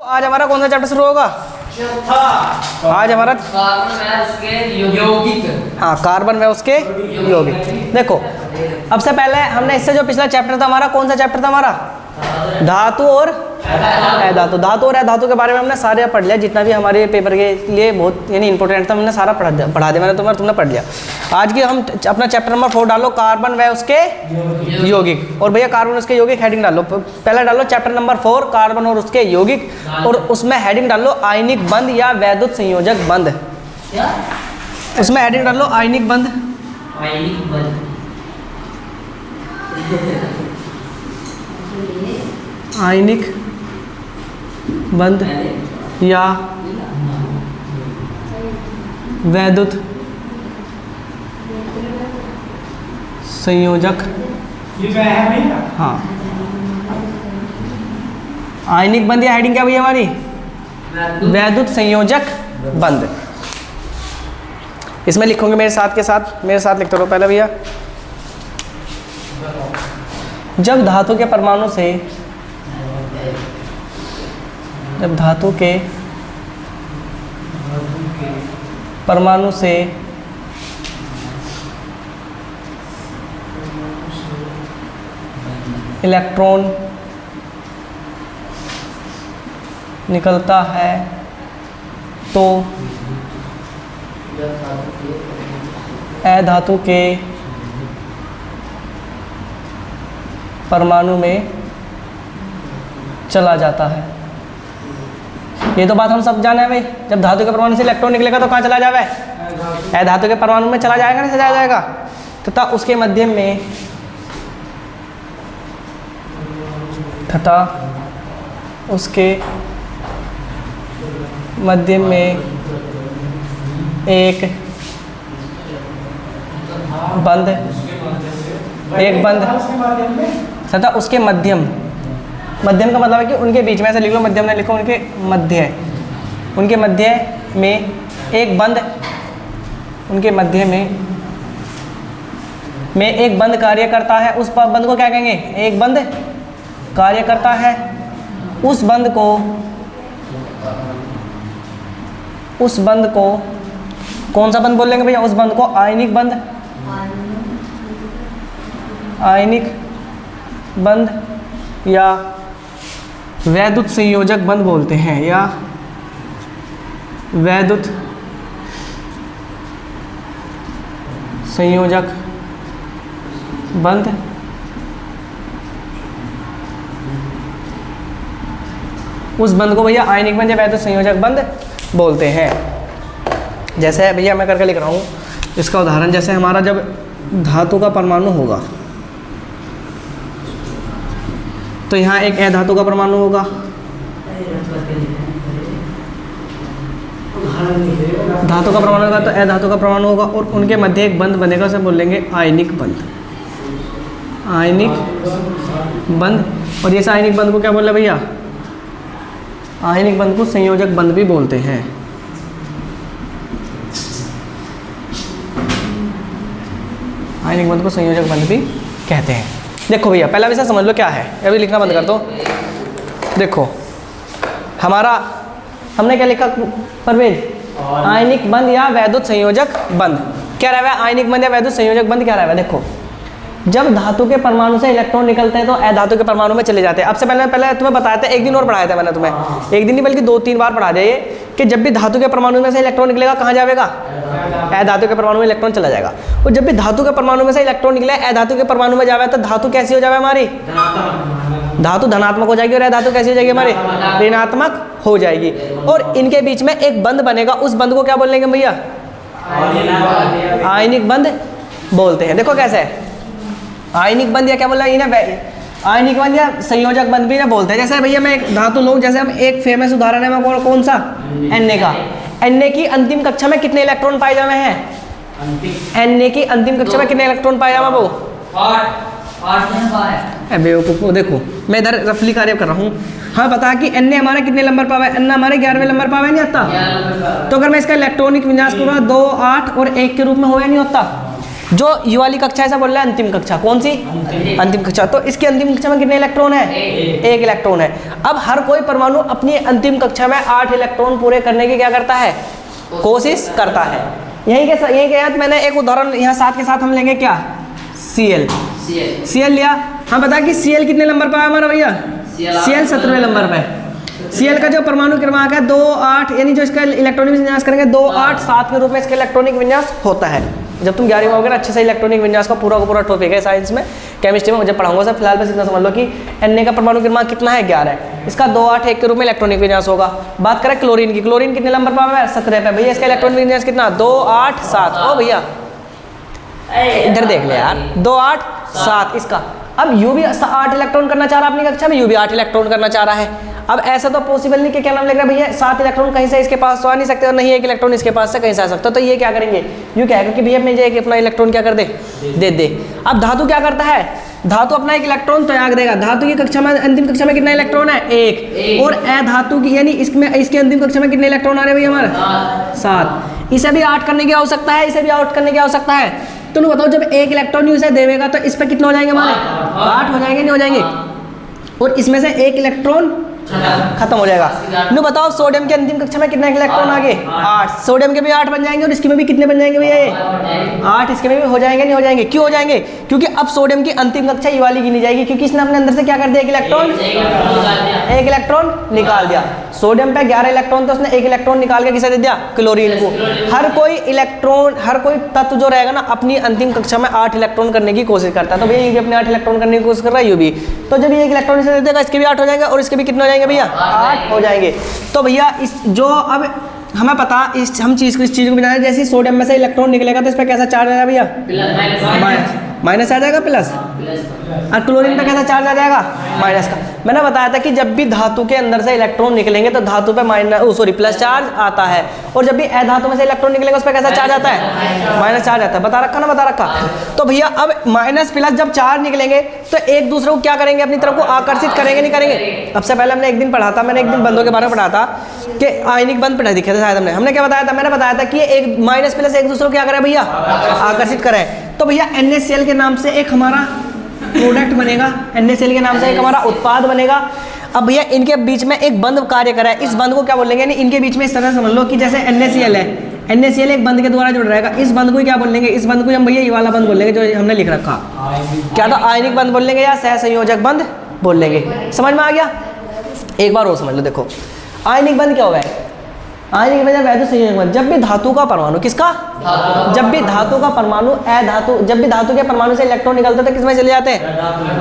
आज हमारा कौन सा चैप्टर शुरू होगा? आज हमारा कार्बन व उसके यौगिक। हाँ, कार्बन व उसके यौगिक। देखो, अब से पहले हमने इससे जो पिछला चैप्टर था हमारा, कौन सा चैप्टर था हमारा? धातु और अधातु। धातु और अधातु के बारे में हमने सारे पढ़ लिया, जितना भी हमारे पेपर के लिए बहुत यानी इंपॉर्टेंट था हमने सारा पढ़ा दिया मैंने तुमने पढ़ लिया। आज की हम अपना चैप्टर नंबर 4 डालो, कार्बन व उसके यौगिक। और भैया कार्बन उसके यौगिक हेडिंग डालो, पहले डालो चैप्टर नंबर 4 कार्बन और उसके यौगिक, और उसमें हेडिंग डालो आयनिक बंध या वैद्युत संयोजक बंध। उसमें हेडिंग डालो आयनिक बंध। आयनिक बंध या वैद्युत संयोजक। हाँ, आयनिक बंध या हेडिंग क्या भैया हमारी? वैद्युत संयोजक बंध। इसमें लिखोगे मेरे साथ लिखते रहो पहले भैया। जब धातु के परमाणु से इलेक्ट्रॉन निकलता है तो अधातु के परमाणु में चला जाता है। ये तो बात हम सब जाने हैं भाई। जब धातु के परमाणु से इलेक्ट्रॉन निकलेगा तो कहाँ चला जावे? अधातु के परमाणु में चला जाएगा, नहीं चला जाएगा? तथा उसके मध्यम में एक बंध तथा उसके मध्यम का मतलब है कि उनके बीच में, ऐसे लिख लो, मध्यम नहीं लिखो, उनके मध्य में एक बंध, उनके मध्य में एक बंध कार्य करता है। उस बंध को क्या कहेंगे? एक बंध कार्य करता है। उस बंध को कौन सा बंध बोल लेंगे भैया? उस बंध को आयनिक बंध या वैद्युत संयोजक बंध बोलते हैं, या वैद्युत संयोजक बंध। उस बंध को भैया आयनिक बंध या वैद्युत संयोजक बंध बोलते हैं। जैसे भैया मैं करके लिख रहा हूँ इसका उदाहरण। जैसे हमारा जब धातु का परमाणु होगा तो यहाँ एक अधातु का परमाणु होगा, धातु का परमाणु होगा तो अधातु का परमाणु होगा, और उनके मध्य एक बंध बनेगा, उसे बोलेंगे आयनिक बंध। और ये आयनिक बंध को क्या बोल रहे भैया? आयनिक बंध को संयोजक बंध भी बोलते हैं। आयनिक बंध को संयोजक बंध भी कहते हैं। देखो भैया पहला विषय समझ लो क्या है, अभी लिखना बंद कर दो। देखो हमने क्या लिखा परवेज? आयनिक बंध या वैद्युत संयोजक बंध। क्या रहा है? आयनिक बंध या वैद्युत संयोजक बंध क्या रहा है? देखो, जब धातु के परमाणु से इलेक्ट्रॉन निकलते हैं तो अधातु के परमाणु में चले जाते हैं। अब से पहले तुम्हें बताया था, एक दिन और पढ़ाया था मैंने तुम्हें, एक दिन नहीं बल्कि 2-3 बार पढ़ा दिया ये, कि जब भी धातु के परमाणु में से इलेक्ट्रॉन निकलेगा कहाँ जाएगा? अधातु के परमाणु में इलेक्ट्रॉन चला जाएगा। और जब भी धातु के परमाणु में से इलेक्ट्रॉन निकले अधातु के परमाणु में जावे तो धातु कैसी हो जाए हमारी? धातु धनात्मक हो जाएगी, और अधातु कैसी हो जाएगी हमारी? ऋणात्मक हो जाएगी। और इनके बीच में एक बंध बनेगा, उस बंध को क्या बोलेंगे भैया? आयनिक बंध बोलते हैं। देखो कैसे है, आयनिक बंध या क्या बोला आयनिक बंध या संयोजक बंध भी ना बोलते हैं। जैसे भैया मैं एक धातु लूँ, जैसे हम एक फेमस उदाहरण है मैं कौन सा? Na का। Na की अंतिम कक्षा में कितने इलेक्ट्रॉन पाए जाते हैं? Na की अंतिम कक्षा में कितने इलेक्ट्रॉन पाए जाते हैं? बेवकूफ़, देखो मैं इधर रफली कार्य कर रहा हूँ। हाँ पता कि Na हमारा कितने नंबर पावा है? Na हमारे 11वें नंबर पावा है, नहीं आता? तो अगर मैं इसका इलेक्ट्रॉनिक विन्यास करूँगा 2, 8 और 1 के रूप में हो या नहीं होता? जो ये वाली कक्षा ऐसा बोल रहा है अंतिम कक्षा, कौन सी? अंतिम कक्षा। तो इसकी अंतिम कक्षा में कितने इलेक्ट्रॉन है? एक इलेक्ट्रॉन है। अब हर कोई परमाणु अपनी अंतिम कक्षा में 8 इलेक्ट्रॉन पूरे करने की क्या करता है? कोशिश करता है। यही के साथ मैंने एक उदाहरण यहाँ साथ के साथ हम लेंगे क्या? Cl लिया। हम बता कि Cl कितने नंबर पर है हमारा भैया? Cl 17वें नंबर पे। Cl का जो परमाणु क्रमांक है 2 8, यानी जो इसका इलेक्ट्रॉनिक विन्यास करेंगे 2 8 7 के रूप में इसका इलेक्ट्रॉनिक विन्यास होता है। जब तुम 11वीं में होगे ना, अच्छे से इलेक्ट्रॉनिक विन्यास का पूरा टॉपिक है साइंस में, केमिस्ट्री में मुझे पढ़ाऊंगा सर। फिलहाल बस इतना समझ लो कि Na का परमाणु क्रमांक कितना है? 11 है। इसका 2 8 1 के रूप में इलेक्ट्रॉनिक विन्यास होगा। बात करें क्लोरीन की, क्लोरीन कितने नंबर पर है? 17 पे। भैया इसका इलेक्ट्रॉनिक विन्यास कितना? 2 8 7। ओ भैया इधर देख ले यार, 2 8 7 इसका। अब यू भी 8 इलेक्ट्रॉन करना चाह रहा है अपनी कक्षा में, यू भी 8 इलेक्ट्रॉन करना चाह रहा है। अब ऐसा तो पॉसिबल नहीं कि क्या नाम लिख रहा है भैया 7 इलेक्ट्रॉन कहीं से इसके पास तो आ नहीं सकते, और नहीं 1 इलेक्ट्रॉन इसके पास से कहीं से आ सकता। तो ये क्या करेंगे? यू क्या है कि भैया अपने एक अपना इलेक्ट्रॉन क्या कर दे। अब धातु क्या करता है? धातु अपना एक इलेक्ट्रॉन त्याग देगा। धातु की कक्षा में अंतिम कक्षा में कितना इलेक्ट्रॉन है? 1। और अधातु की यानी इसके अंतिम कक्षा में कितने इलेक्ट्रॉन आ रहे हैं भैया हमारे? 7। इसे भी 8 करने की आवश्यकता है, इसे भी 8 करने की आवश्यकता है। तो बताओ जब 1 इलेक्ट्रॉन इसे देगा तो इस पे कितने हो जाएंगे हमारे? 8 हो जाएंगे, नहीं हो जाएंगे? और इसमें से 1 इलेक्ट्रॉन खत्म हो जाएगा। नु बताओ सोडियम के अंतिम कक्षा में कितने इलेक्ट्रॉन आगे? 8। सोडियम के भी 8 बन जाएंगे और इसके में भी कितने बन जाएंगे भैया? ये 8 इसके में भी हो जाएंगे, नहीं हो जाएंगे? क्यों हो जाएंगे? क्योंकि अब सोडियम की अंतिम कक्षा ये वाली गिनी जाएगी, क्योंकि इसने अपने अंदर से क्या कर दिया? 1 इलेक्ट्रॉन निकाल दिया। सोडियम पे 11 इलेक्ट्रॉन, तो उसने 1 इलेक्ट्रॉन निकाल के किसे दे दिया? क्लोरीन को। हर कोई तत्व जो रहेगा ना अपनी अंतिम कक्षा में 8 इलेक्ट्रॉन करने की कोशिश करता है। तो भैया ये भी अपने 8 इलेक्ट्रॉन करने की कोशिश कर रहा है, यू भी। तो जब ये 1 इलेक्ट्रॉन इसे दे देगा, इसके भी 8 हो जाएंगे और इसके भी कितने हो जाएंगे भैया? 8 हो जाएंगे। तो भैया इस जो अब हमें पता हम इस चीज को बनाए, जैसे सोडियम में से इलेक्ट्रॉन निकलेगा तो इस पर कैसा चार्ज आएगा भैया? माइनस आ जाएगा, प्लस। और क्लोरीन पे कैसा चार्ज आ जाएगा? माइनस का। मैंने बताया था कि जब भी धातु के अंदर से इलेक्ट्रॉन निकलेंगे तो धातु पे प्लस चार्ज आता है, और जब भी अधातु में से इलेक्ट्रॉन निकलेगा उस पर कैसा चार्ज आता है? माइनस चार्ज आता है। बता रखा। तो भैया अब माइनस प्लस जब चार्ज निकलेंगे तो एक दूसरे को क्या करेंगे? अपनी तरफ को आकर्षित करेंगे, नहीं करेंगे? अब से पहले हमने एक दिन पढ़ा था, मैंने एक दिन बंधों के बारे में पढ़ा था कि आयनिक बंध पढ़ा दिखे थे शायद हमने क्या बताया था? मैंने बताया था कि एक माइनस प्लस एक दूसरे को क्या करें भैया? आकर्षित करें। तो भैया NaCl के नाम से एक हमारा प्रोडक्ट बनेगा, NaCl के नाम से एक हमारा उत्पाद बनेगा। अब भैया इनके बीच में एक बंध कार्य करा है, इस बंध को क्या बोलेंगे? यानी इनके बीच में इस तरह समझ लो कि जैसे NaCl है, NaCl एक बंध के द्वारा जुड़ रहेगा, इस बंध को क्या बोलेंगे? इस बंध को हम भैया ये वाला बंध बोलेंगे जो हमने लिख रखा। क्या तो आयनिक बंध बोल लेंगे या सहसंयोजक बंध बोल लेंगे? समझ में आ गया? एक बार और समझ लो। देखो आयनिक बंध क्या हुआ है? आयनिक बंध वैद्युत संयोजक बंध। जब भी धातु का परमाणु, किसका? जब भी धातु का परमाणु जब भी धातु के परमाणु से इलेक्ट्रॉन निकलते तो किसमें चले जाते हैं?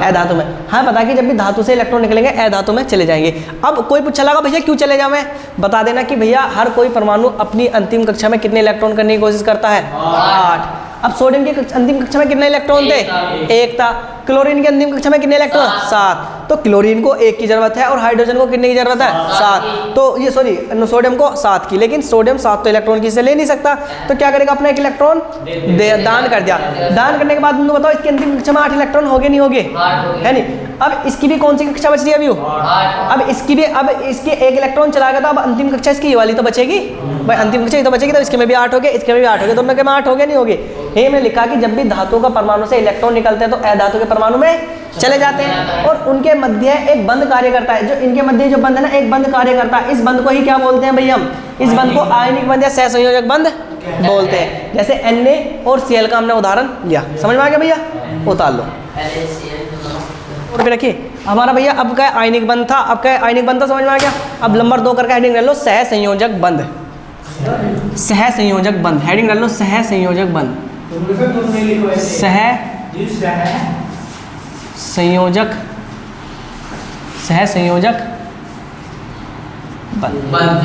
अधातु में। हाँ पता कि जब भी धातु से इलेक्ट्रॉन निकलेंगे अधातु में चले जाएंगे। अब कोई पूछा लगा भैया क्यों चले जावे? बता देना कि भैया हर कोई परमाणु अपनी अंतिम कक्षा में कितने इलेक्ट्रॉन करने की कोशिश करता है? 8। अब सोडियम की अंतिम कक्षा में कितने इलेक्ट्रॉन थे? 1 था। क्लोरीन की अंतिम कक्षा में कितने इलेक्ट्रॉन? 7। तो क्लोरीन को 1 की जरूरत है और हाइड्रोजन को कितने की जरूरत है? 7। तो ये सोडियम को 7 की, लेकिन सोडियम 7 तो इलेक्ट्रॉन की से ले नहीं सकता, तो क्या करेगा? अपना 1 इलेक्ट्रॉन दान कर दिया। दान करने के बाद तुम बताओ इसकी अंतिम कक्षा में 8 इलेक्ट्रॉन हो गए, नहीं हो गए? है नहीं? अब इसकी भी कौन सी कक्षा बच रही है अभी? अब इसकी 1 इलेक्ट्रॉन चला गया, तो अब अंतिम कक्षा इसकी ये वाली तो बचेगी भाई, अंतिम कक्षा तो बचेगी। तो इसके में भी 8 हो गए, इसके में भी 8 हो गए, दोनों के में 8 हो गए, नहीं हो गए? ये मैंने लिखा कि जब भी धातु का परमाणु से इलेक्ट्रॉन निकलते हैं तो अधातु के परमाणु में चले जाते हैं, और उनके मध्य एक बंध कार्य करता है। जो इनके मध्य जो बंध है ना, एक बंध कार्य करता है। इस बंध को ही क्या बोलते हैं भैया? हम इस बंध को आयनिक बंध या सहसंयोजक बंध बोलते हैं। जैसे Na और Cl का हमने उदाहरण लिया, समझ में आ गया भैया? उतार लो और फिर रखिए हमारा भैया। अब क्या आयनिक बंध था, अब क्या आयनिक बंध था, समझ में आ गया? अब नंबर 2 करके हेडिंग डाल लो सहसंयोजक बंध। सहसंयोजक बंध हेडिंग डाल लो, सहसंयोजक बंध। सहसंयोजक बंध।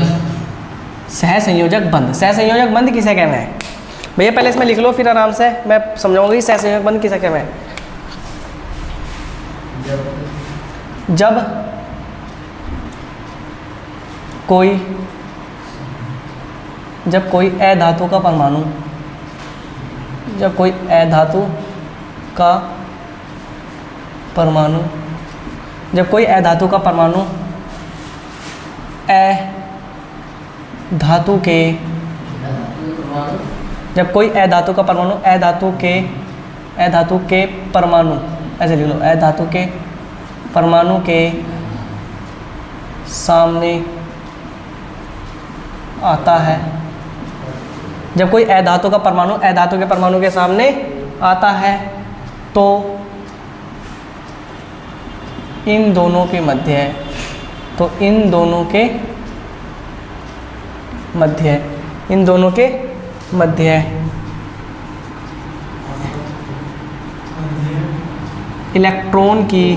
सहसंयोजक बंध। सहसंयोजक बंध किसे कहते हैं भैया? पहले इसमें लिख लो, फिर आराम से मैं समझाऊंगा कि सहसंयोजक बंध किसे कहते हैं। जब कोई अधातु का परमाणु अधातु के जब कोई अधातु का परमाणु अधातु के परमाणु, ऐसे लिख लो, अधातु के परमाणु के सामने आता है, जब कोई अधातु का परमाणु अधातु के परमाणु के सामने आता है तो इन दोनों के मध्य, तो इन दोनों के मध्य, इन दोनों के मध्य इलेक्ट्रॉन की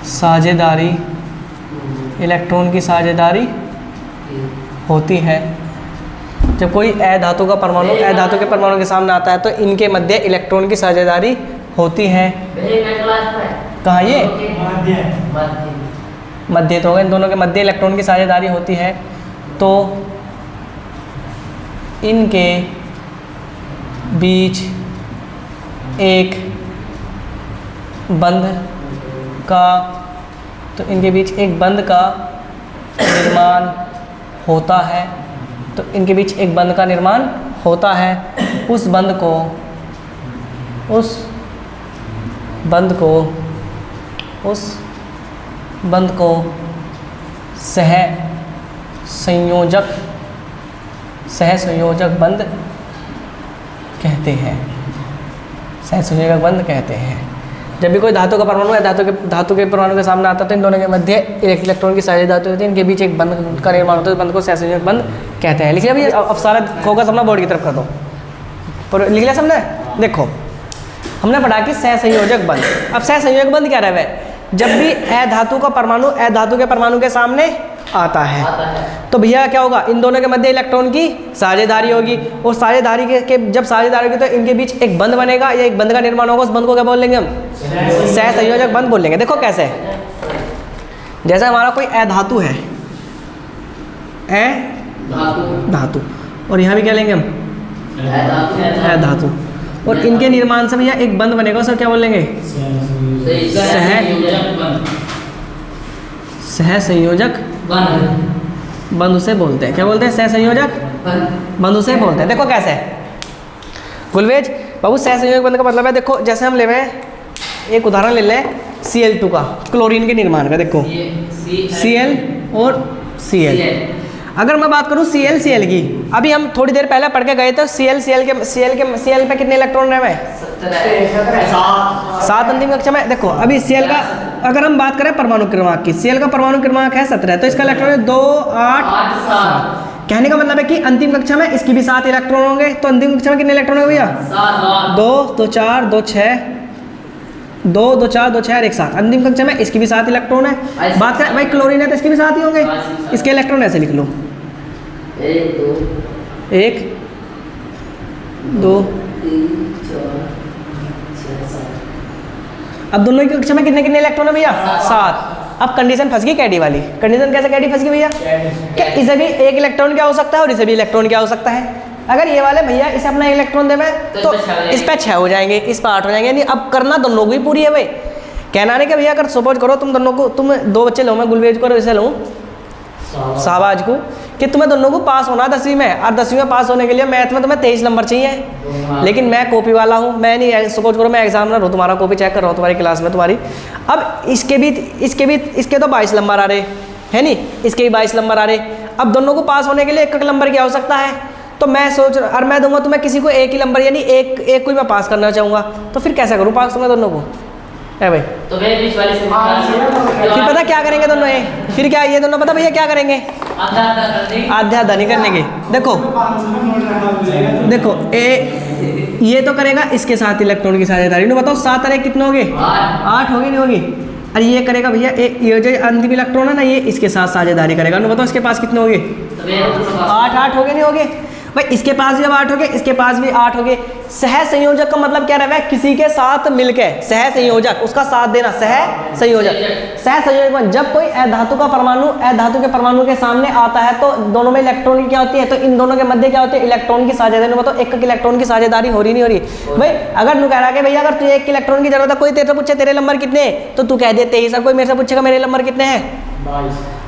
साझेदारी, इलेक्ट्रॉन की साझेदारी होती है। जब कोई अधातु का परमाणु अधातु के परमाणु के सामने आता है तो इनके मध्य इलेक्ट्रॉन की साझेदारी होती है। कहाँ ये मध्य तो होगा, इन दोनों के मध्य इलेक्ट्रॉन की साझेदारी होती है, तो इनके बीच एक बंध का, तो इनके बीच एक बंध का निर्माण होता है, तो इनके बीच एक बंध का निर्माण होता है। उस बंध को सह संयोजक बंध कहते हैं। सह संयोजक बंध कहते हैं। जब भी कोई धातु का परमाणु धातु के परमाणु के सामने आता है तो इन दोनों के मध्य इलेक्ट्रॉन की साझेदारी होती है, इनके बीच एक बंध का निर्माण होता है, बंध को सह संयोजक बंध कहते हैं। लिखिए अभी, अब सारा फोकस अपना बोर्ड की तरफ कर दो, पर लिख लिया सबने? देखो हमने पढ़ा कि सह संयोजक बंध। अब सह संयोजक बंध क्या रहा है? जब भी अधातु का परमाणु अधातु के परमाणु के सामने आता है तो भैया क्या होगा, इन दोनों के मध्य इलेक्ट्रॉन की साझेदारी होगी, और साझेदारी के जब साझेदारी होगी तो इनके बीच एक बंध बनेगा या एक बंध का निर्माण होगा। उस बंध को क्या बोल लेंगे हम? सह संयोजक बंध बोल लेंगे। देखो कैसे, जैसे हमारा कोई अधातु है, धातु, और यहाँ भी क्या लेंगे हम? अधातु, और इनके निर्माण से भैया एक बंध बनेगा, उसे क्या बोल लेंगे? सह संयोजक बंध उसे बोलते हैं। क्या बोलते हैं? सह संयोजक बंध उसे बोलते हैं। देखो कैसे गुलवेज बाबू, सह संयोजक बंध का मतलब है, देखो जैसे हम ले रहे हैं, एक उदाहरण ले लें Cl2 का, क्लोरीन के निर्माण का। देखो Cl और Cl, अगर मैं बात करूं Cl की, अभी हम थोड़ी देर पहले पढ़ के गए थे Cl पे कितने इलेक्ट्रॉन रहे? 7 अंतिम कक्षा में। देखो अभी Cl का अगर हम बात करें परमाणु क्रमांक की, Cl का परमाणु क्रमांक है 17, तो इसका इलेक्ट्रॉन 2, 8, 7। कहने का मतलब है कि अंतिम कक्षा में इसकी भी 7 इलेक्ट्रॉन होंगे। तो अंतिम कक्षा में कितने इलेक्ट्रॉन होंगे भैया? 2, 2, 4, 2, 6, 2, 2, 4, 2, 6 और 1, 7। अंतिम कक्षा में इसकी भी 7 इलेक्ट्रॉन है। बात करें भाई क्लोरीन है तो इसके भी 7 ही होंगे। इसके इलेक्ट्रॉन ऐसे लिख लो, 1, 2, अब दोनों की कक्षा में कितने कितने इलेक्ट्रॉन है भैया? 7। अब कंडीशन फंस गई कैडी वाली। कंडीशन कैसे कैडी फंस गई भैया? क्या इसे भी एक इलेक्ट्रॉन क्या हो सकता है और इसे भी इलेक्ट्रॉन क्या हो सकता है? अगर ये वाले भैया इसे अपना इलेक्ट्रॉन देवे तो इस पे 6 हो जाएंगे, इस पे 8 हो जाएंगे। यानी अब करना दोनों को ही पूरी है भाई। कहना नहीं कि भैया अगर सपोज करो तुम दोनों को, तुम 2 बच्चे लो, मैं गुलवेज को और इसे लूँ शाहबाज को, कि तुम्हें दोनों को पास होना 10वीं में, और 10वीं में पास होने के लिए मैथ में तुम्हें 23 नंबर चाहिए। लेकिन मैं कॉपी वाला हूँ, मैं नहीं, सपोज करो मैं एग्जामिनर हूँ, तुम्हारा कॉपी चेक कर रहा हूँ तुम्हारी क्लास में तुम्हारी। अब इसके तो 22 नंबर आ रहे है नहीं, इसके भी 22 नंबर आ रहे। अब दोनों को पास होने के लिए एक नंबर क्या हो सकता है? तो मैं सोच रहा, और मैं दूंगा तुम्हें किसी को एक ही नंबर, यानी एक को ही मैं पास करना चाहूँगा, तो फिर कैसा करूँ पास तुम्हें दोनों को? है भाई, तो बीच वाले से फिर पता क्या करेंगे दोनों ये? फिर क्या ये दोनों पता भैया क्या करेंगे? आधा आधा नहीं करने के। देखो ये तो करेगा इसके साथ इलेक्ट्रॉन की साझेदारी। नो बताओ 7 और 1 कितने हो गए? 8 हो गए, नहीं होगी? और ये करेगा भैया ये जो अंतिम इलेक्ट्रॉन है ना, ये इसके साथ साझेदारी करेगा। नो बताओ इसके पास कितने हो गए? 8 हो गए, नहीं हो गए भाई? इसके पास भी अब 8 हो गए, इसके पास भी 8 हो गए। सह संयोजक का मतलब क्या रहा है? किसी के साथ मिलके, सह संयोजक, उसका साथ देना, सह संयोजक। सह संयोजक जब कोई अधातु का परमाणु अधातु के परमाणु के सामने आता है तो दोनों में इलेक्ट्रॉन की क्या होती है? तो इन दोनों के मध्य क्या होती है? इलेक्ट्रॉन की साझेदारी। बताओ एक इलेक्ट्रॉन की साझेदारी हो रही नहीं हो रही भाई? अगर तू कह रहा है भैया अगर तुझे 1 इलेक्ट्रॉन की जरूरत है, कोई तेरे से पूछे तेरे नंबर कितने, तो तू कह दे 23। कोई मेरे से पूछेगा मेरे नंबर कितने हैं,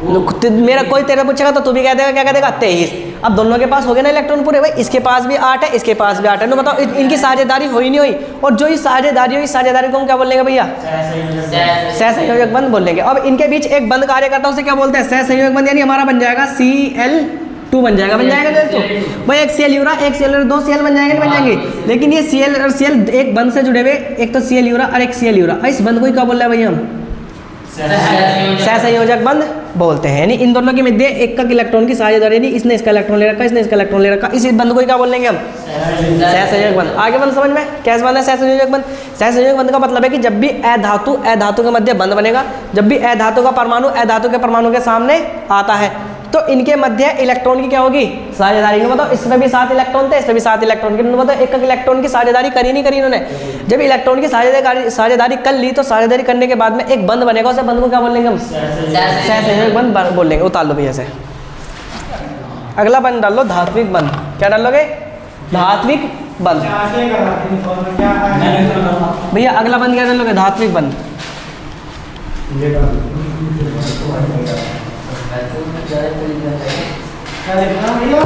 मेरा कोई तेरे पूछेगा तो तू भी कह देगा, क्या कह देगा, 23। अब दोनों के पास हो गए ना इलेक्ट्रॉन पूरे, भाई इसके पास भी 8 है, इसके पास भी 8 है। तो बताओ इनकी साझेदारी हुई नहीं हुई? और जो ये साझेदारी हुई, साझेदारी को हम क्या बोलेंगे भैया? सहसंयोजक बंध बोलेंगे। अब इनके बीच एक बंध कार्य करता है, उसे क्या बोलते हैं? सहसंयोजक बंध। यानी हमारा बन जाएगा Cl2 बन जाएगा दोस्तों। भाई एक Cl यूरा, एक Cl यूरा, 2 Cl बन जाएंगे, बन जाएंगे। लेकिन ये Cl और Cl एक बंध से जुड़े हुए, एक तो Cl यूरा और एक Cl यूरा। इस बंध को ही क्या बोल रहे हैं भैया हम? सहसंयोजक बंध बोलते हैं। यानी इन दोनों के मध्य एक का इलेक्ट्रॉन की साझेदारी, यानी इसने इसका इलेक्ट्रॉन ले रखा, इसने इसका इलेक्ट्रॉन ले रखा, इस बंध को ही क्या बोलेंगे हम? सहसंयोजक बंध। आगे बंध समझ में कैसे बंध है सहसंयोजक बंध? सहसंयोजक बंध का मतलब है कि जब भी अधातु के मध्य बंध बनेगा, जब भी अधातु का परमाणु अधातु के परमाणु के सामने आता है, तो इनके मध्य इलेक्ट्रॉन की क्या होगी? साझेदारी। बताओ इसमें भी 7 इलेक्ट्रॉन थे, इसमें भी 7 इलेक्ट्रॉन के, बताओ एक इलेक्ट्रॉन की साझेदारी करी नहीं करी इन्होंने? जब इलेक्ट्रॉन की साझेदारी कर ली, तो साझेदारी करने के बाद में एक बंध बनेगा, उसे बंध को क्या बोलेंगे हम? सहसंयोजक बंध बोलेंगे। उतार लो भैया से। अगला बंध डाल लो, धात्विक बंध। क्या डाल लोगे? धात्विक बंध। भैया अगला बंध क्या डाल लोगे? धात्विक बंध।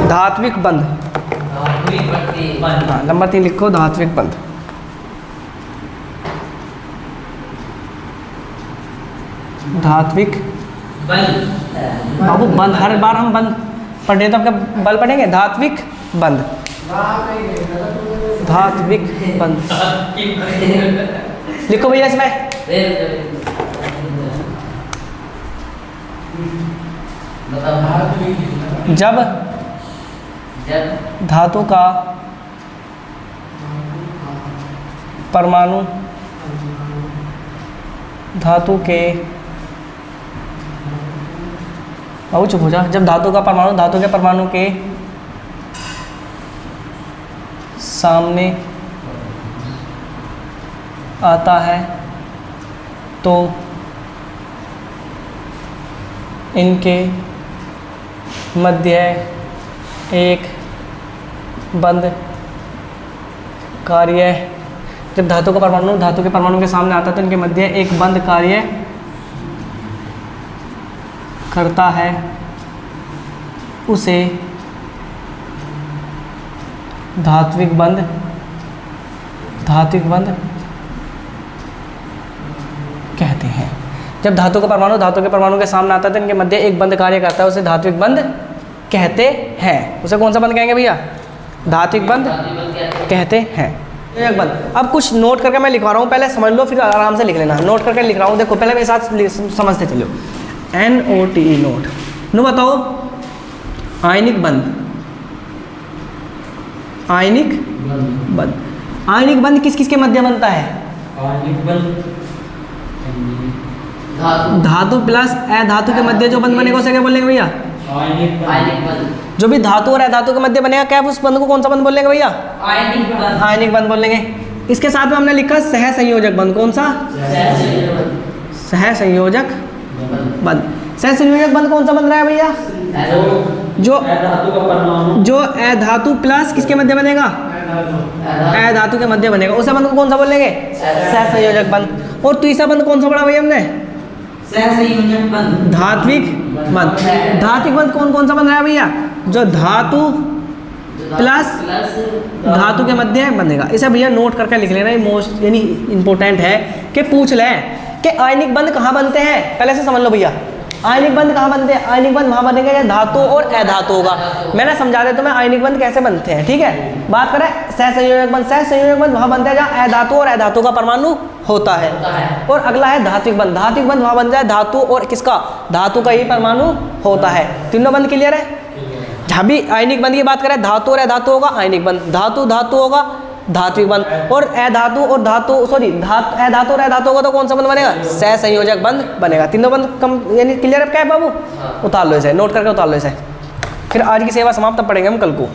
धात्विक बंध। हाँ, नंबर 3 लिखो, धात्विक बंध। धात्विक बाबू बंध, हर बार हम बंध पढ़े तो आपका बल पढ़ेंगे। धात्विक बंध, धात्विक बंध लिखो भैया इसमें। जब धातु का परमाणु धातु के, बाबू चुप हो जा। जब धातु का परमाणु धातु के परमाणु के सामने आता है, तो इनके मध्य एक बंध कार्य, जब धातु का परमाणु धातु के परमाणु के सामने आता है तो इनके मध्य एक बंध कार्य करता है, उसे धात्विक बंध कहते हैं। जब धातु का परमाणु धातु के परमाणु के सामने आता है तो इनके मध्य एक बंध कार्य करता है, उसे धात्विक बंध कहते हैं। उसे कौन सा बंध कहेंगे भैया? धात्विक बंध कहते हैं। एक बंध। अब कुछ नोट करके मैं लिखवा रहा हूँ, पहले समझ लो फिर आराम से लिख लेना। नोट करके लिख रहा हूँ, देखो पहले मेरे साथ समझते चलो। NOTE note. नो बताओ, आयनिक बंध, आयनिक बंध, आयनिक बंध किस किस के मध्य बनता है? आयनिक बंध धातु प्लस अधातु के मध्य जो बंध बनेगा उसे क्या बोलेंगे भैया? आयनिक बंध। जो भी धातु और अधातु के मध्य बनेगा, क्या उस बंध को कौन सा बंध बोलेंगे भैया? आयनिक बंध। आयनिक बंध बोलेंगे। इसके साथ में हमने लिखा सहसंयोजक बंध। कौन सा? सहसंयोजक बंध। सहसंयोजक बंध कौन सा बन रहा है भैया? जो अधातु प्लस किसके मध्य बनेगा? अधातु के मध्य बनेगा, उसे बंध को कौन सा बोलेंगे? सहसंयोजक बंध। और तीसरा बंध कौन सा पढ़ा भैया हमने? सहसंयोजक बंध। धात्विक बंध। धात्विक बंध कौन कौन सा बन रहा है भैया? जो धातु प्लस धातु के मध्य बनेगा। इसे भैया नोट करके लिख लेना, ये मोस्ट यानी इंपॉर्टेंट है कि पूछ लें कि आयनिक बंध कहाँ बनते हैं। पहले से समझ लो भैया, आयनिक बंध कहाँ बनते हैं? आयनिक बंध वहाँ बनेंगे जहाँ धातु और अधातु होगा। मैंने समझा दिया तुम्हें आयनिक बंध कैसे बनते हैं, ठीक है। बात करें सहसंयोजक बंध। सहसंयोजक बंध वहाँ बनते हैं जहाँ अधातु और अधातु का परमाणु होता है। और अगला है धात्विक बंध। धात्विक बंध वहाँ बन जाए धातु और किसका? धातु का ही परमाणु होता है। तीनों बंध क्लियर है? जहाँ भी आयनिक बंध की बात करें, धातु और अधातु होगा आयनिक बंध, धातु धातु होगा धात्विक बंध, और अधातु और धातु अधातु और अधातु होगा तो कौन सा बंध बनेगा? सहसंयोजक बंध बनेगा। तीनों बंध कम यानी क्लियर है क्या है बाबू? उतार लो इसे, नोट करके उतार लो इसे। फिर आज की सेवा समाप्त, तब पढ़ेंगे हम कल को।